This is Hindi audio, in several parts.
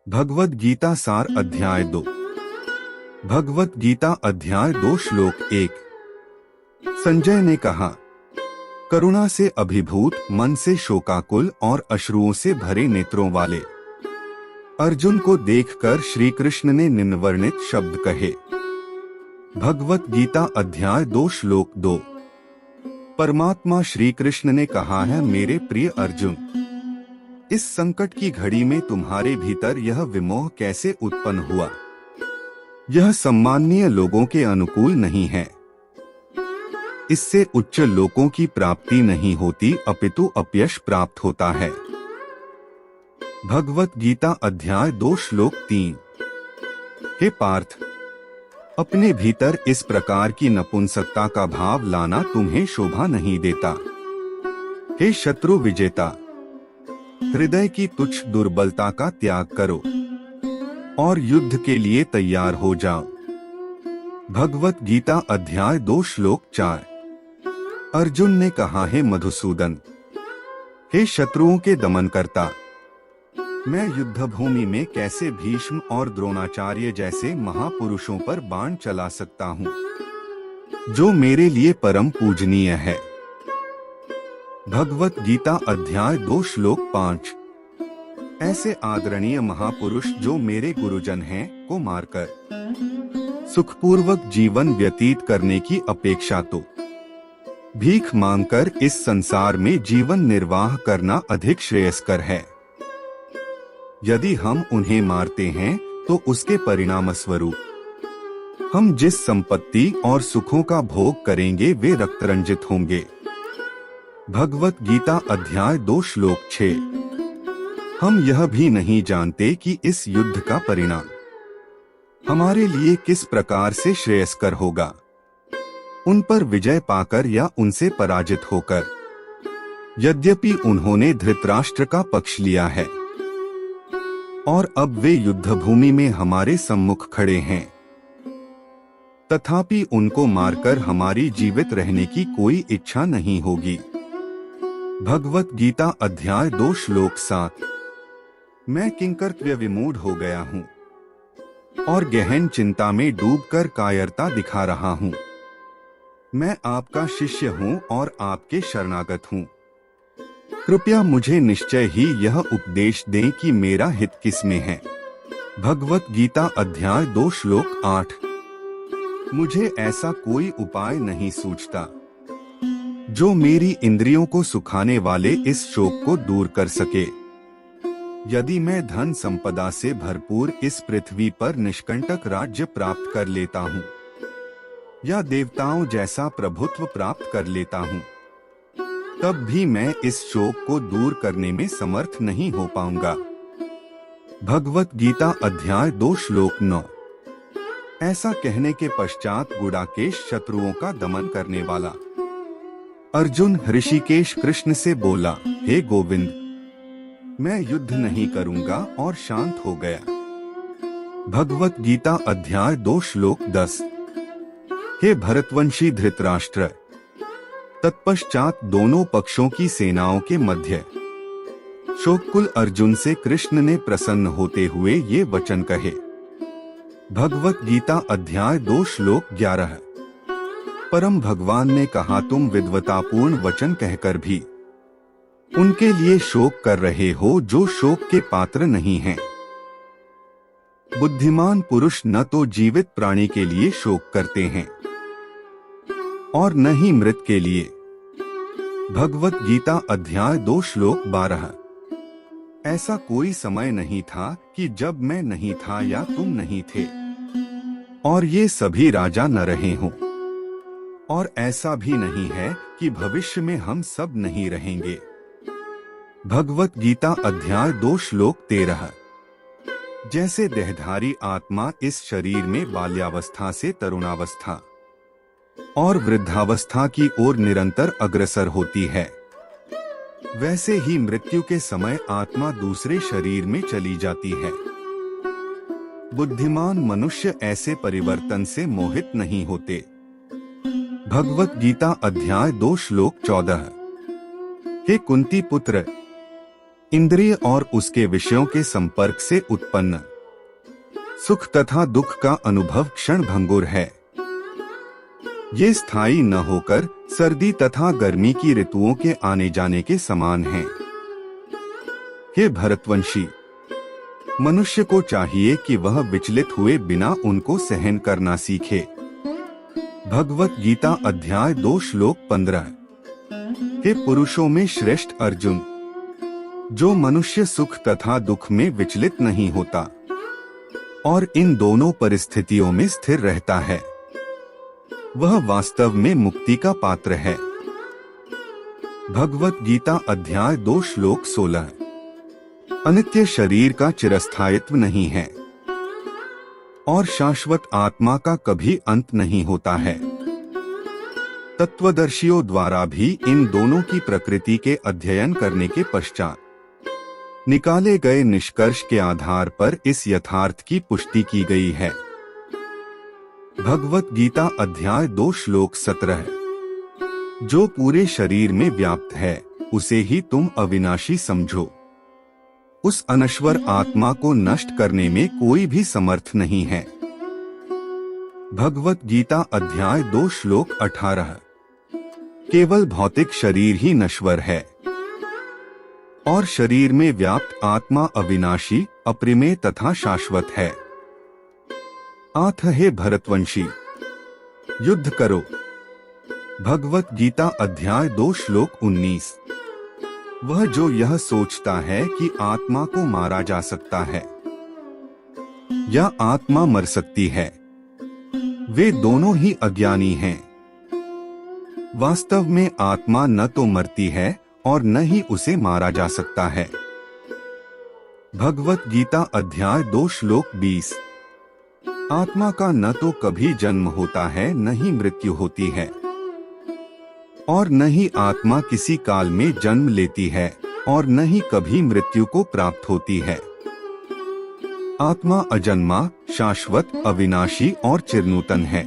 भगवत गीता सार अध्याय 2। भगवत गीता अध्याय 2 श्लोक 1। संजय ने कहा, करुणा से अभिभूत मन से शोकाकुल और अश्रुओं से भरे नेत्रों वाले अर्जुन को देखकर श्री कृष्ण ने निम्नवर्णित शब्द कहे। भगवत गीता अध्याय 2 श्लोक 2। परमात्मा श्री कृष्ण ने कहा है, मेरे प्रिय अर्जुन, इस संकट की घड़ी में तुम्हारे भीतर यह विमोह कैसे उत्पन्न हुआ? यह सम्माननीय लोगों के अनुकूल नहीं है। इससे उच्च लोकों की प्राप्ति नहीं होती, अपितु अपयश प्राप्त होता है। भगवत गीता अध्याय 2 श्लोक 3। हे पार्थ, अपने भीतर इस प्रकार की नपुंसकता का भाव लाना तुम्हें शोभा नहीं देता। हे शत्रु विजेता, हृदय की तुच्छ दुर्बलता का त्याग करो और युद्ध के लिए तैयार हो जाओ। भगवत गीता अध्याय 2 श्लोक 4। अर्जुन ने कहा, हे मधुसूदन, हे शत्रुओं के दमन करता, मैं युद्ध भूमि में कैसे भीष्म और द्रोणाचार्य जैसे महापुरुषों पर बाण चला सकता हूँ, जो मेरे लिए परम पूजनीय है। भगवत गीता अध्याय 2 श्लोक 5। ऐसे आदरणीय महापुरुष जो मेरे गुरुजन हैं को मारकर सुखपूर्वक जीवन व्यतीत करने की अपेक्षा तो भीख मांगकर इस संसार में जीवन निर्वाह करना अधिक श्रेयस्कर है। यदि हम उन्हें मारते हैं तो उसके परिणाम स्वरूप हम जिस संपत्ति और सुखों का भोग करेंगे वे रक्तरंजित होंगे। भगवत गीता अध्याय 2 श्लोक 6। हम यह भी नहीं जानते कि इस युद्ध का परिणाम हमारे लिए किस प्रकार से श्रेयस्कर होगा, उन पर विजय पाकर या उनसे पराजित होकर। यद्यपि उन्होंने धृतराष्ट्र का पक्ष लिया है और अब वे युद्ध भूमि में हमारे सम्मुख खड़े हैं, तथापि उनको मारकर हमारी जीवित रहने की कोई इच्छा नहीं होगी। भगवत गीता अध्याय 2 श्लोक 7। मैं किंकर्तव्य विमूढ़ हो गया हूँ और गहन चिंता में डूबकर कायरता दिखा रहा हूँ। मैं आपका शिष्य हूँ और आपके शरणागत हूँ। कृपया मुझे निश्चय ही यह उपदेश दें कि मेरा हित किसमें है। भगवत गीता अध्याय 2 श्लोक 8। मुझे ऐसा कोई उपाय नहीं सूझता जो मेरी इंद्रियों को सुखाने वाले इस शोक को दूर कर सके। यदि मैं धन संपदा से भरपूर इस पृथ्वी पर निष्कंटक राज्य प्राप्त कर लेता हूँ या देवताओं जैसा प्रभुत्व प्राप्त कर लेता हूँ, तब भी मैं इस शोक को दूर करने में समर्थ नहीं हो पाऊंगा। भगवत गीता अध्याय 2 श्लोक 9। ऐसा कहने के पश्चात गुडाकेश शत्रुओं का दमन करने वाला अर्जुन ऋषिकेश कृष्ण से बोला, हे गोविंद, मैं युद्ध नहीं करूंगा और शांत हो गया। भगवत गीता अध्याय 2 श्लोक 10। हे भरतवंशी धृतराष्ट्र, तत्पश्चात दोनों पक्षों की सेनाओं के मध्य शोककुल अर्जुन से कृष्ण ने प्रसन्न होते हुए ये वचन कहे। भगवत गीता अध्याय 2 श्लोक 11। परम भगवान ने कहा, तुम विद्वतापूर्ण वचन कहकर भी उनके लिए शोक कर रहे हो जो शोक के पात्र नहीं हैं। बुद्धिमान पुरुष न तो जीवित प्राणी के लिए शोक करते हैं और न ही मृत के लिए। भगवत गीता अध्याय 2 श्लोक 12। ऐसा कोई समय नहीं था कि जब मैं नहीं था या तुम नहीं थे और ये सभी राजा न रहे हों, और ऐसा भी नहीं है कि भविष्य में हम सब नहीं रहेंगे। भगवत गीता अध्याय 2 श्लोक 13। जैसे देहधारी आत्मा इस शरीर में बाल्यावस्था से तरुणावस्था और वृद्धावस्था की ओर निरंतर अग्रसर होती है, वैसे ही मृत्यु के समय आत्मा दूसरे शरीर में चली जाती है। बुद्धिमान मनुष्य ऐसे परिवर्तन से मोहित नहीं होते। भगवत गीता अध्याय 2 श्लोक 14। हे कुंती पुत्र, इंद्रिय और उसके विषयों के संपर्क से उत्पन्न सुख तथा दुख का अनुभव क्षण भंगुर है। ये स्थायी न होकर सर्दी तथा गर्मी की ऋतुओं के आने जाने के समान हैं। हे भरतवंशी, मनुष्य को चाहिए कि वह विचलित हुए बिना उनको सहन करना सीखे। भगवत गीता अध्याय 2 श्लोक 15। हे पुरुषों में श्रेष्ठ अर्जुन, जो मनुष्य सुख तथा दुख में विचलित नहीं होता और इन दोनों परिस्थितियों में स्थिर रहता है, वह वास्तव में मुक्ति का पात्र है। भगवत गीता अध्याय 2 श्लोक 16। अनित्य शरीर का चिरस्थायित्व नहीं है और शाश्वत आत्मा का कभी अंत नहीं होता है। तत्वदर्शियों द्वारा भी इन दोनों की प्रकृति के अध्ययन करने के पश्चात निकाले गए निष्कर्ष के आधार पर इस यथार्थ की पुष्टि की गई है। भगवत गीता अध्याय 2 श्लोक 17। जो पूरे शरीर में व्याप्त है उसे ही तुम अविनाशी समझो। उस अनश्वर आत्मा को नष्ट करने में कोई भी समर्थ नहीं है। भगवत गीता अध्याय 2 श्लोक 18। केवल भौतिक शरीर ही नश्वर है और शरीर में व्याप्त आत्मा अविनाशी, अप्रिमेय तथा शाश्वत है। आथ हे भरतवंशी, युद्ध करो। भगवत गीता अध्याय 2 श्लोक 19। वह जो यह सोचता है कि आत्मा को मारा जा सकता है या आत्मा मर सकती है, वे दोनों ही अज्ञानी हैं। वास्तव में आत्मा न तो मरती है और न ही उसे मारा जा सकता है। भगवत गीता अध्याय 2 श्लोक 20। आत्मा का न तो कभी जन्म होता है न ही मृत्यु होती है और न ही आत्मा किसी काल में जन्म लेती है और न ही कभी मृत्यु को प्राप्त होती है। आत्मा अजन्मा, शाश्वत, अविनाशी और चिरनूतन है।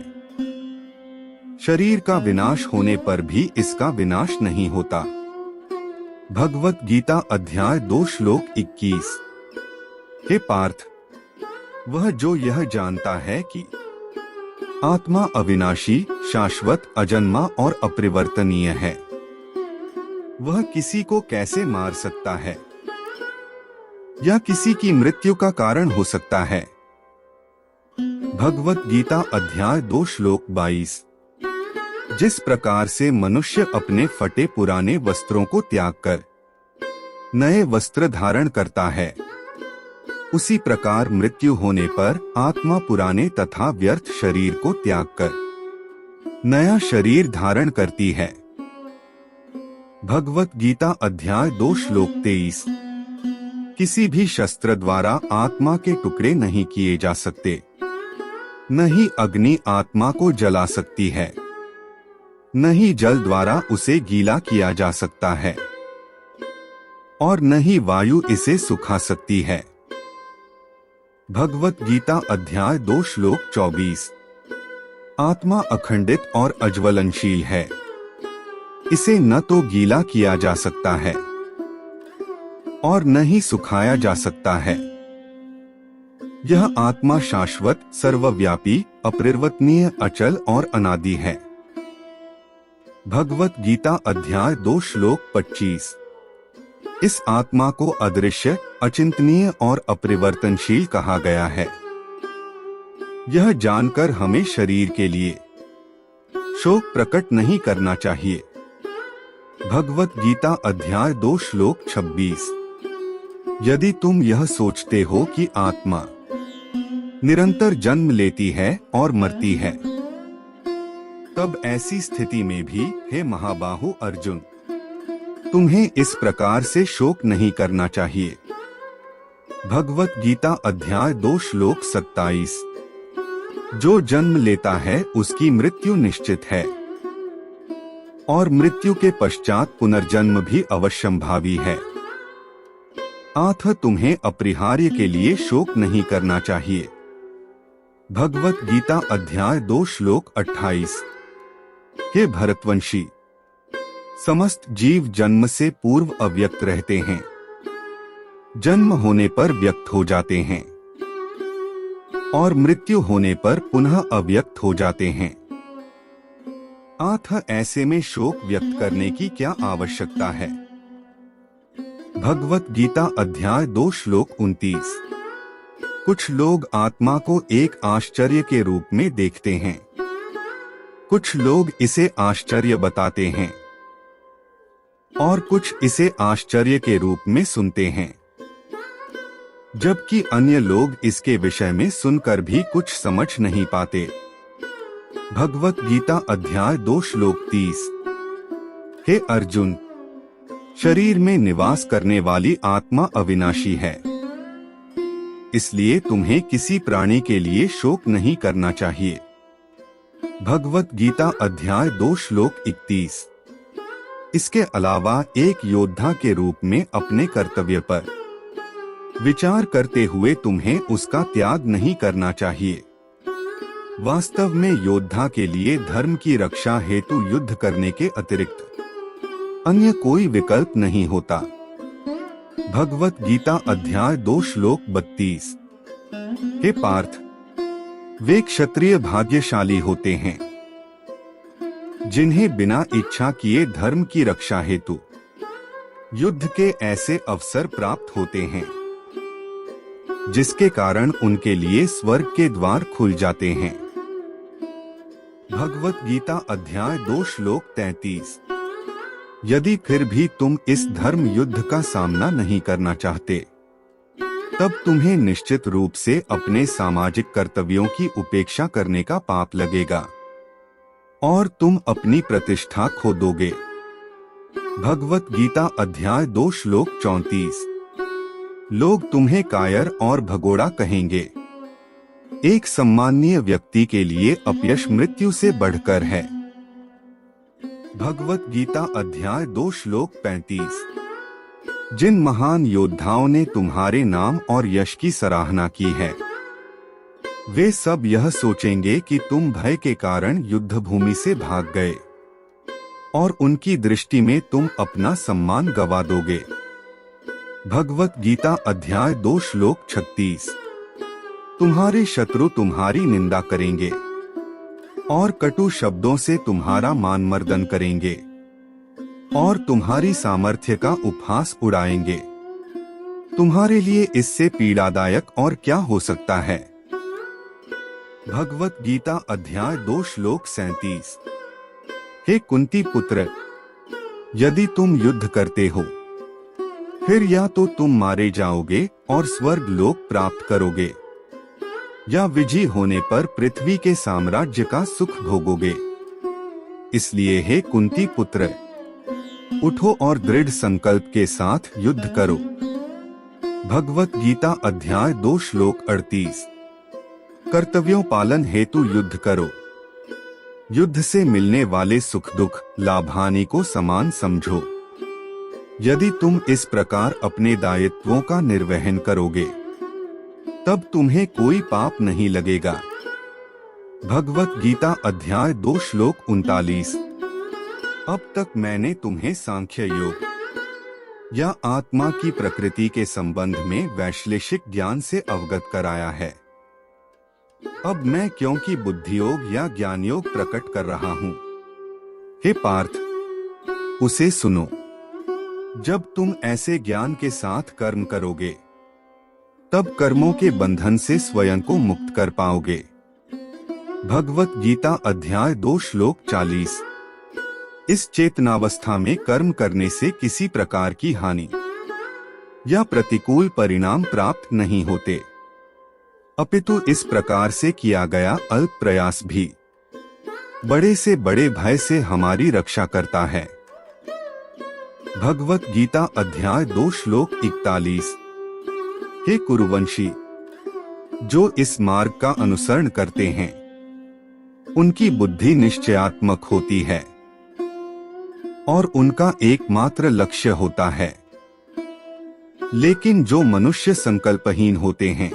शरीर का विनाश होने पर भी इसका विनाश नहीं होता। भगवत गीता अध्याय 2 श्लोक 21। हे पार्थ, वह जो यह जानता है कि आत्मा अविनाशी, शाश्वत, अजन्मा और अपरिवर्तनीय है, वह किसी को कैसे मार सकता है या किसी की मृत्यु का कारण हो सकता है। भगवत गीता अध्याय 2 श्लोक 22। जिस प्रकार से मनुष्य अपने फटे पुराने वस्त्रों को त्याग कर नए वस्त्र धारण करता है, उसी प्रकार मृत्यु होने पर आत्मा पुराने तथा व्यर्थ शरीर को त्याग कर नया शरीर धारण करती है। भगवत गीता अध्याय 2 श्लोक 23। किसी भी शस्त्र द्वारा आत्मा के टुकड़े नहीं किए जा सकते, न ही अग्नि आत्मा को जला सकती है, न ही जल द्वारा उसे गीला किया जा सकता है और न ही वायु इसे सुखा सकती है। भगवत गीता अध्याय 2 श्लोक 24। आत्मा अखंडित और अज्वलनशील है, इसे न तो गीला किया जा सकता है और न ही सुखाया जा सकता है। यह आत्मा शाश्वत, सर्वव्यापी, अपरिवर्तनीय, अचल और अनादि है। भगवत गीता अध्याय 2 श्लोक 25। इस आत्मा को अदृश्य, अचिंतनीय और अपरिवर्तनशील कहा गया है। यह जानकर हमें शरीर के लिए शोक प्रकट नहीं करना चाहिए। भगवत गीता अध्याय 2 श्लोक 26। यदि तुम यह सोचते हो कि आत्मा निरंतर जन्म लेती है और मरती है, तब ऐसी स्थिति में भी हे महाबाहु अर्जुन, तुम्हें इस प्रकार से शोक नहीं करना चाहिए। भगवत गीता अध्याय 2 श्लोक 27। जो जन्म लेता है उसकी मृत्यु निश्चित है और मृत्यु के पश्चात पुनर्जन्म भी अवश्यंभावी है। आथ तुम्हें अपरिहार्य के लिए शोक नहीं करना चाहिए। भगवत गीता अध्याय 2 श्लोक 28। हे भरतवंशी, समस्त जीव जन्म से पूर्व अव्यक्त रहते हैं जन्म होने पर व्यक्त हो जाते हैं और मृत्यु होने पर पुनः अव्यक्त हो जाते हैं। अतः ऐसे में शोक व्यक्त करने की क्या आवश्यकता है। भगवत गीता अध्याय 2 श्लोक 29। कुछ लोग आत्मा को एक आश्चर्य के रूप में देखते हैं, कुछ लोग इसे आश्चर्य बताते हैं और कुछ इसे आश्चर्य के रूप में सुनते हैं, जबकि अन्य लोग इसके विषय में सुनकर भी कुछ समझ नहीं पाते। भगवत गीता अध्याय 2 श्लोक 30। हे अर्जुन, शरीर में निवास करने वाली आत्मा अविनाशी है, इसलिए तुम्हें किसी प्राणी के लिए शोक नहीं करना चाहिए। भगवत गीता अध्याय 2 श्लोक 31। इसके अलावा एक योद्धा के रूप में अपने कर्तव्य पर विचार करते हुए तुम्हें उसका त्याग नहीं करना चाहिए। वास्तव में योद्धा के लिए धर्म की रक्षा हेतु युद्ध करने के अतिरिक्त अन्य कोई विकल्प नहीं होता। भगवत गीता अध्याय 2 श्लोक 32। हे पार्थ, वे क्षत्रिय भाग्यशाली होते हैं जिन्हें बिना इच्छा किए धर्म की रक्षा हेतु युद्ध के ऐसे अवसर प्राप्त होते हैं जिसके कारण उनके लिए स्वर्ग के द्वार खुल जाते हैं। भगवत गीता अध्याय 2 श्लोक 33। यदि फिर भी तुम इस धर्म युद्ध का सामना नहीं करना चाहते, तब तुम्हें निश्चित रूप से अपने सामाजिक कर्तव्यों की उपेक्षा करने का पाप लगेगा और तुम अपनी प्रतिष्ठा खो दोगे। भगवत गीता अध्याय 2 श्लोक 34। लोग तुम्हें कायर और भगोड़ा कहेंगे। एक सम्माननीय व्यक्ति के लिए अपयश मृत्यु से बढ़कर है। भगवत गीता अध्याय 2 श्लोक 35। जिन महान योद्धाओं ने तुम्हारे नाम और यश की सराहना की है, वे सब यह सोचेंगे कि तुम भय के कारण युद्ध भूमि से भाग गए और उनकी दृष्टि में तुम अपना सम्मान गवा दोगे। भगवत गीता अध्याय 2 श्लोक 36। तुम्हारे शत्रु तुम्हारी निंदा करेंगे और कटु शब्दों से तुम्हारा मानमर्दन करेंगे और तुम्हारी सामर्थ्य का उपहास उड़ाएंगे। तुम्हारे लिए इससे पीड़ादायक और क्या हो सकता है। भगवत गीता अध्याय 2 श्लोक 37। हे कुंती पुत्र, यदि तुम युद्ध करते हो, फिर या तो तुम मारे जाओगे और स्वर्ग लोक प्राप्त करोगे, या विजयी होने पर पृथ्वी के साम्राज्य का सुख भोगोगे। इसलिए हे कुंती पुत्र, उठो और दृढ़ संकल्प के साथ युद्ध करो। भगवत गीता अध्याय 2 श्लोक 38। कर्तव्यों पालन हेतु युद्ध करो। युद्ध से मिलने वाले सुख दुख लाभ हानि को समान समझो। यदि तुम इस प्रकार अपने दायित्वों का निर्वहन करोगे, तब तुम्हें कोई पाप नहीं लगेगा। भगवत गीता अध्याय 2 श्लोक 39। अब तक मैंने तुम्हें सांख्य योग या आत्मा की प्रकृति के संबंध में वैश्लेषिक ज्ञान से अवगत कराया है। अब मैं क्योंकि बुद्धि योग या ज्ञान योग प्रकट कर रहा हूँ। हे पार्थ, उसे सुनो। जब तुम ऐसे ज्ञान के साथ कर्म करोगे, तब कर्मों के बंधन से स्वयं को मुक्त कर पाओगे। भगवत गीता अध्याय 2 श्लोक 40। इस चेतनावस्था में कर्म करने से किसी प्रकार की हानि या प्रतिकूल परिणाम प्राप्त नहीं होते, अपितु इस प्रकार से किया गया अल्प प्रयास भी बड़े से बड़े भय से हमारी रक्षा करता है। भगवत गीता अध्याय 2 श्लोक 41। हे कुरुवंशी, जो इस मार्ग का अनुसरण करते हैं, उनकी बुद्धि निश्चयात्मक होती है और उनका एकमात्र लक्ष्य होता है। लेकिन जो मनुष्य संकल्पहीन होते हैं,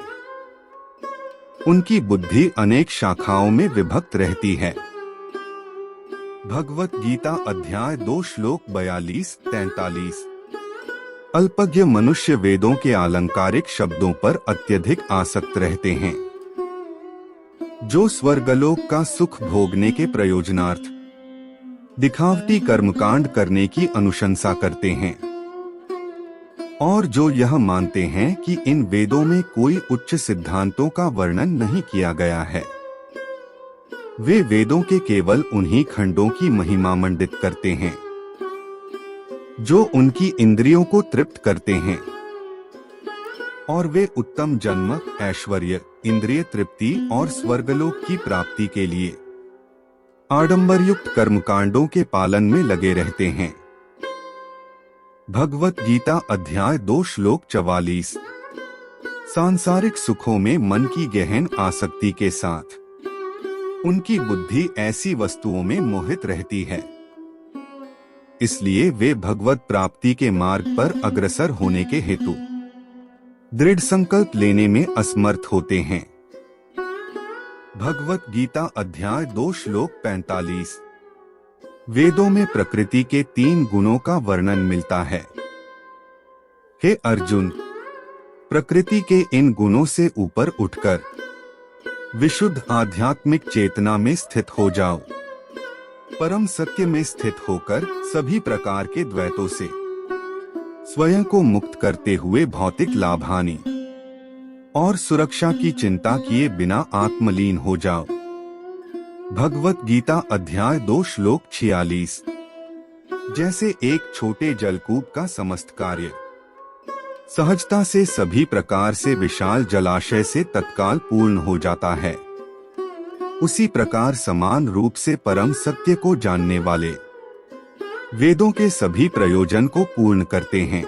उनकी बुद्धि अनेक शाखाओं में विभक्त रहती है। भगवत गीता अध्याय 2 श्लोक 42-43। अल्पज्ञ मनुष्य वेदों के आलंकारिक शब्दों पर अत्यधिक आसक्त रहते हैं, जो स्वर्गलोक का सुख भोगने के प्रयोजनार्थ दिखावटी कर्मकांड करने की अनुशंसा करते हैं, और जो यह मानते हैं कि इन वेदों में कोई उच्च सिद्धांतों का वर्णन नहीं किया गया है। वे वेदों के केवल उन्हीं खंडों की महिमा मंडित करते हैं जो उनकी इंद्रियों को तृप्त करते हैं, और वे उत्तम जन्म, ऐश्वर्य, इंद्रिय तृप्ति और स्वर्गलोक की प्राप्ति के लिए आडंबरयुक्त कर्मकांडों के पालन में लगे रहते हैं। भगवत गीता अध्याय 2 श्लोक 44। सांसारिक सुखों में मन की गहन आसक्ति के साथ उनकी बुद्धि ऐसी वस्तुओं में मोहित रहती है, इसलिए वे भगवत प्राप्ति के मार्ग पर अग्रसर होने के हेतु दृढ़ संकल्प लेने में असमर्थ होते हैं। भगवत गीता अध्याय 2 श्लोक 45। वेदों में प्रकृति के 3 गुणों का वर्णन मिलता है। हे अर्जुन, प्रकृति के इन गुणों से ऊपर उठकर विशुद्ध आध्यात्मिक चेतना में स्थित हो जाओ। परम सत्य में स्थित होकर सभी प्रकार के द्वैतों से स्वयं को मुक्त करते हुए भौतिक लाभ हानि और सुरक्षा की चिंता किए बिना आत्मलीन हो जाओ। भगवत गीता अध्याय 2 श्लोक 46। जैसे एक छोटे जलकूप का समस्त कार्य सहजता से सभी प्रकार से विशाल जलाशय से तत्काल पूर्ण हो जाता है, उसी प्रकार समान रूप से परम सत्य को जानने वाले वेदों के सभी प्रयोजन को पूर्ण करते हैं।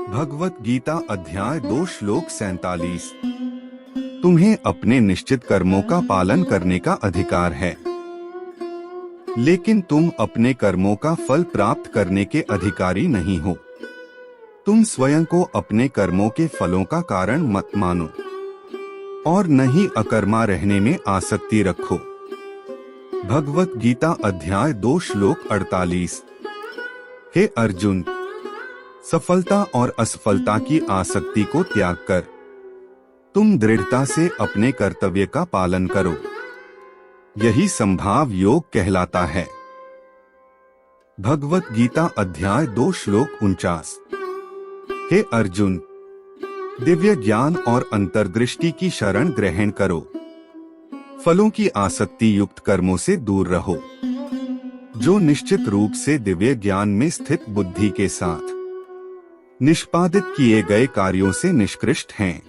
भगवत गीता अध्याय 2 श्लोक 47। तुम्हें अपने निश्चित कर्मों का पालन करने का अधिकार है, लेकिन तुम अपने कर्मों का फल प्राप्त करने के अधिकारी नहीं हो। तुम स्वयं को अपने कर्मों के फलों का कारण मत मानो और न ही अकर्मा रहने में आसक्ति रखो। भगवत गीता अध्याय 2 श्लोक 48। हे अर्जुन, सफलता और असफलता की आसक्ति को त्याग कर तुम दृढ़ता से अपने कर्तव्य का पालन करो। यही संभाव योग कहलाता है। भगवत गीता अध्याय 2 श्लोक 49। हे अर्जुन, दिव्य ज्ञान और अंतर्दृष्टि की शरण ग्रहण करो। फलों की आसक्ति युक्त कर्मों से दूर रहो, जो निश्चित रूप से दिव्य ज्ञान में स्थित बुद्धि के साथ निष्पादित किए गए कार्यों से निष्कृष्ट हैं।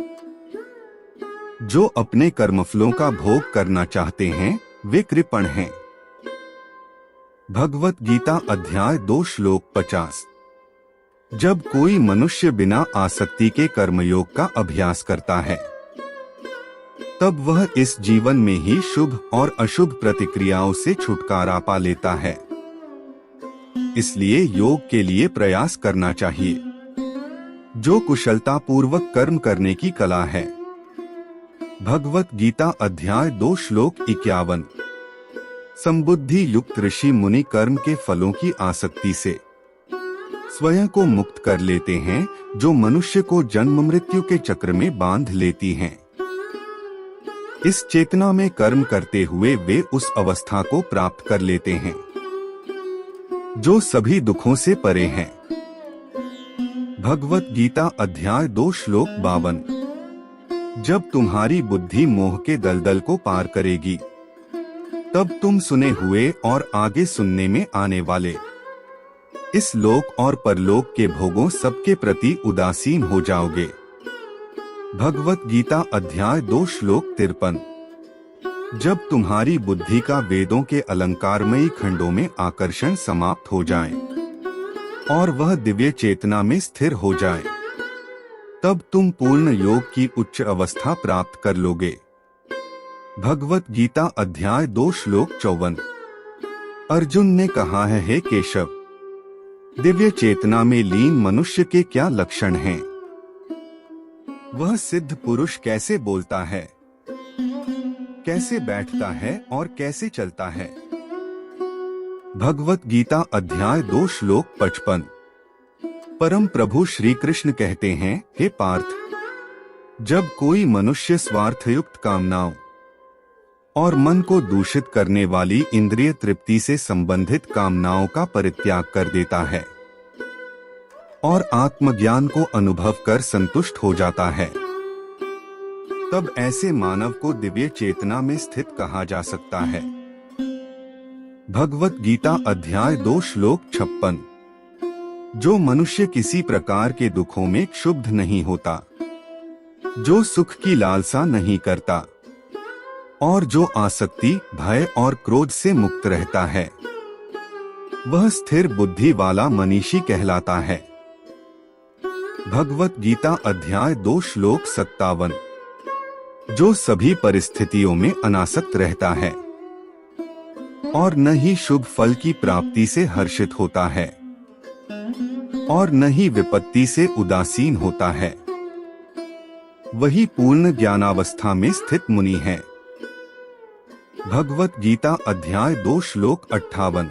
जो अपने कर्मफलों का भोग करना चाहते हैं, वे कृपण हैं। भगवत गीता अध्याय 2 श्लोक 50। जब कोई मनुष्य बिना आसक्ति के कर्मयोग का अभ्यास करता है, तब वह इस जीवन में ही शुभ और अशुभ प्रतिक्रियाओं से छुटकारा पा लेता है। इसलिए योग के लिए प्रयास करना चाहिए, जो कुशलता पूर्वक कर्म करने की कला है। भगवत गीता अध्याय 2 श्लोक 51। संबुद्धि युक्त ऋषि मुनि कर्म के फलों की आसक्ति से स्वयं को मुक्त कर लेते हैं, जो मनुष्य को जन्म मृत्यु के चक्र में बांध लेती हैं। इस चेतना में कर्म करते हुए वे उस अवस्था को प्राप्त कर लेते हैं जो सभी दुखों से परे है। भगवत गीता अध्याय 2 श्लोक 52। जब तुम्हारी बुद्धि मोह के दलदल को पार करेगी, तब तुम सुने हुए और आगे सुनने में आने वाले इस लोक और परलोक के भोगों सबके प्रति उदासीन हो जाओगे। भगवत गीता अध्याय 2 श्लोक 53। जब तुम्हारी बुद्धि का वेदों के अलंकारमयी खंडों में आकर्षण समाप्त हो जाए और वह दिव्य चेतना में स्थिर हो जाए, तब तुम पूर्ण योग की उच्च अवस्था प्राप्त कर लोगे। भगवत गीता अध्याय 2 श्लोक 54। अर्जुन ने कहा है, हे केशव, दिव्य चेतना में लीन मनुष्य के क्या लक्षण हैं? वह सिद्ध पुरुष कैसे बोलता है, कैसे बैठता है और कैसे चलता है? भगवत गीता अध्याय 2 श्लोक 55। परम प्रभु श्री कृष्ण कहते हैं, हे पार्थ, जब कोई मनुष्य स्वार्थयुक्त कामनाओं और मन को दूषित करने वाली इंद्रिय तृप्ति से संबंधित कामनाओं का परित्याग कर देता है और आत्मज्ञान को अनुभव कर संतुष्ट हो जाता है, तब ऐसे मानव को दिव्य चेतना में स्थित कहा जा सकता है। भगवत गीता अध्याय 2 श्लोक 56। जो मनुष्य किसी प्रकार के दुखों में क्षुब्ध नहीं होता, जो सुख की लालसा नहीं करता और जो आसक्ति, भय और क्रोध से मुक्त रहता है, वह स्थिर बुद्धि वाला मनीषी कहलाता है। भगवत गीता अध्याय 2 श्लोक 57। जो सभी परिस्थितियों में अनासक्त रहता है और न ही शुभ फल की प्राप्ति से हर्षित होता है और न ही विपत्ति से उदासीन होता है, वही पूर्ण ज्ञानावस्था में स्थित मुनि है। भगवत गीता अध्याय 2 श्लोक 58।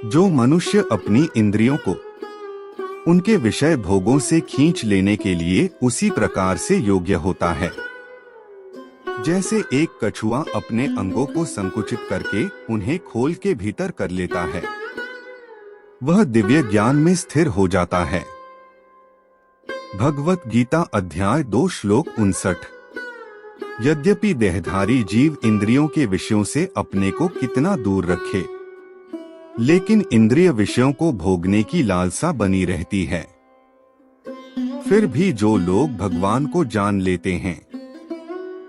जो मनुष्य अपनी इंद्रियों को उनके विषय भोगों से खींच लेने के लिए उसी प्रकार से योग्य होता है जैसे एक कछुआ अपने अंगों को संकुचित करके उन्हें खोल के भीतर कर लेता है, वह दिव्य ज्ञान में स्थिर हो जाता है। भगवत गीता अध्याय 2 श्लोक 59। यद्यपि देहधारी जीव इंद्रियों के विषयों से अपने को कितना दूर रखे, लेकिन इंद्रिय विषयों को भोगने की लालसा बनी रहती है। फिर भी जो लोग भगवान को जान लेते हैं,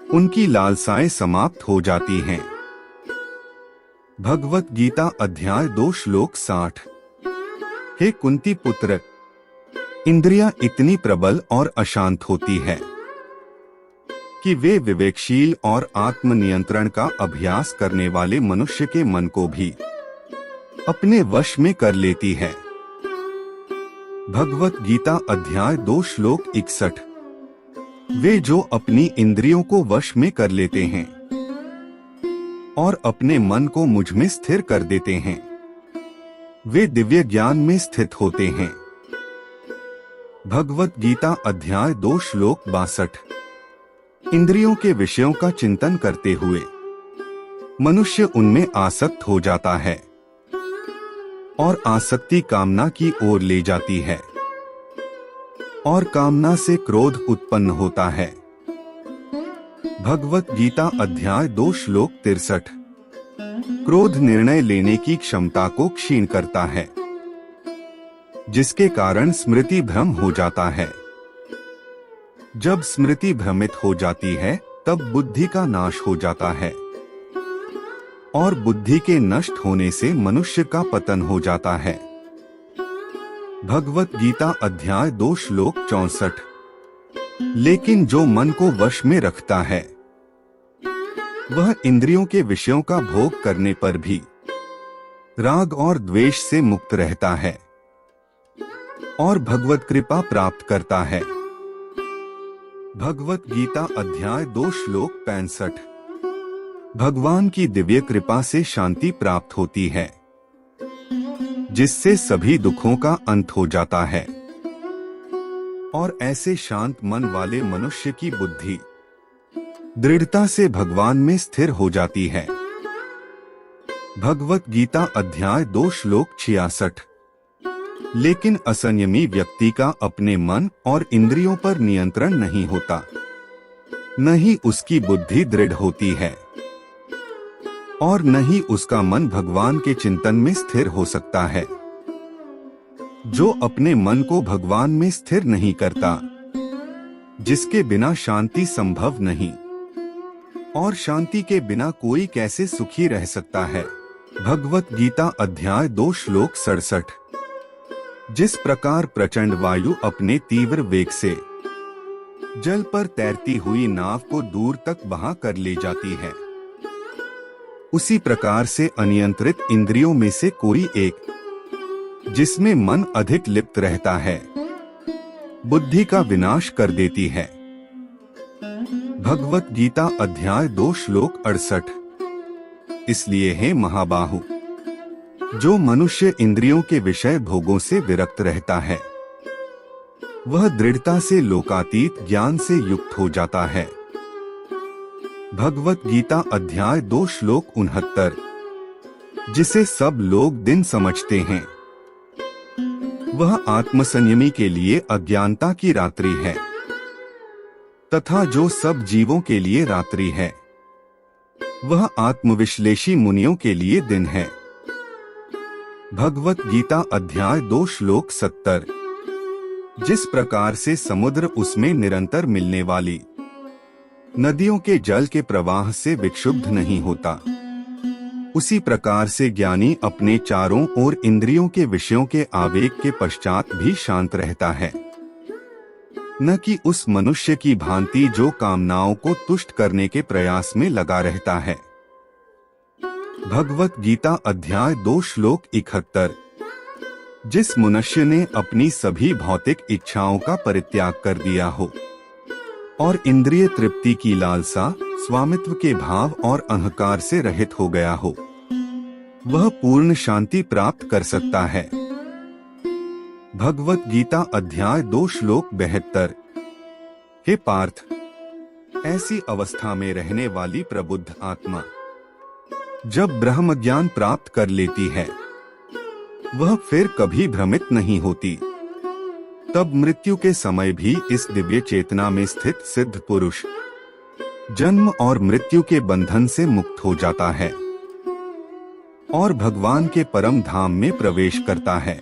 उनकी लालसाएं समाप्त हो जाती हैं। भगवत गीता अध्याय 2 श्लोक 60। हे कुंती पुत्र, इंद्रियां इतनी प्रबल और अशांत होती है कि वे विवेकशील और आत्मनियंत्रण का अभ्यास करने वाले मनुष्य के मन को भी अपने वश में कर लेती है। भगवत गीता अध्याय 2 श्लोक 61। वे जो अपनी इंद्रियों को वश में कर लेते हैं और अपने मन को मुझ में स्थिर कर देते हैं, वे दिव्य ज्ञान में स्थित होते हैं। भगवत गीता अध्याय 2 श्लोक 62। इंद्रियों के विषयों का चिंतन करते हुए मनुष्य उनमें आसक्त हो जाता है और आसक्ति कामना की ओर ले जाती है और कामना से क्रोध उत्पन्न होता है। भगवत गीता अध्याय 2 श्लोक 63। क्रोध निर्णय लेने की क्षमता को क्षीण करता है, जिसके कारण स्मृति भ्रम हो जाता है। जब स्मृति भ्रमित हो जाती है, तब बुद्धि का नाश हो जाता है और बुद्धि के नष्ट होने से मनुष्य का पतन हो जाता है। भगवत गीता अध्याय 2 श्लोक 64। लेकिन जो मन को वश में रखता है, वह इंद्रियों के विषयों का भोग करने पर भी राग और द्वेष से मुक्त रहता है और भगवत कृपा प्राप्त करता है। भगवत गीता अध्याय 2 श्लोक 65। भगवान की दिव्य कृपा से शांति प्राप्त होती है, जिससे सभी दुखों का अंत हो जाता है और ऐसे शांत मन वाले मनुष्य की बुद्धि दृढ़ता से भगवान में स्थिर हो जाती है। भगवत गीता अध्याय 2 श्लोक 66। लेकिन असंयमी व्यक्ति का अपने मन और इंद्रियों पर नियंत्रण नहीं होता, न ही उसकी बुद्धि दृढ़ होती है और न ही उसका मन भगवान के चिंतन में स्थिर हो सकता है। जो अपने मन को भगवान में स्थिर नहीं करता, जिसके बिना शांति संभव नहीं और शांति के बिना कोई कैसे सुखी रह सकता है। भगवत गीता अध्याय 2 श्लोक 67। जिस प्रकार प्रचंड वायु अपने तीव्र वेग से जल पर तैरती हुई नाव को दूर तक बहा कर ले जाती है, उसी प्रकार से अनियंत्रित इंद्रियों में से कोई एक, जिसमें मन अधिक लिप्त रहता है, बुद्धि का विनाश कर देती है। भगवत गीता अध्याय 2 श्लोक 68। इसलिए हे महाबाहु, जो मनुष्य इंद्रियों के विषय भोगों से विरक्त रहता है वह दृढ़ता से लोकातीत ज्ञान से युक्त हो जाता है। भगवत गीता अध्याय 2 श्लोक 69, जिसे सब लोग दिन समझते हैं, वह आत्मसंयमी के लिए अज्ञानता की रात्रि है, तथा जो सब जीवों के लिए रात्रि है, वह आत्मविश्लेषी मुनियों के लिए दिन है। भगवत गीता अध्याय 2 श्लोक 70, जिस प्रकार से समुद्र उसमें निरंतर मिलने वाली नदियों के जल के प्रवाह से विक्षुब्ध नहीं होता, उसी प्रकार से ज्ञानी अपने चारों ओर इंद्रियों के विषयों के आवेग के पश्चात भी शांत रहता है, न कि उस मनुष्य की भांति जो कामनाओं को तुष्ट करने के प्रयास में लगा रहता है। भगवत गीता अध्याय 2 श्लोक 71, जिस मनुष्य ने अपनी सभी भौतिक इच्छाओं का परित्याग कर दिया हो और इंद्रिय तृप्ति की लालसा, स्वामित्व के भाव और अहंकार से रहित हो गया हो, वह पूर्ण शांति प्राप्त कर सकता है। भगवत गीता अध्याय 2 श्लोक 72, हे पार्थ, ऐसी अवस्था में रहने वाली प्रबुद्ध आत्मा जब ब्रह्म ज्ञान प्राप्त कर लेती है, वह फिर कभी भ्रमित नहीं होती। तब मृत्यु के समय भी इस दिव्य चेतना में स्थित सिद्ध पुरुष जन्म और मृत्यु के बंधन से मुक्त हो जाता है और भगवान के परम धाम में प्रवेश करता है।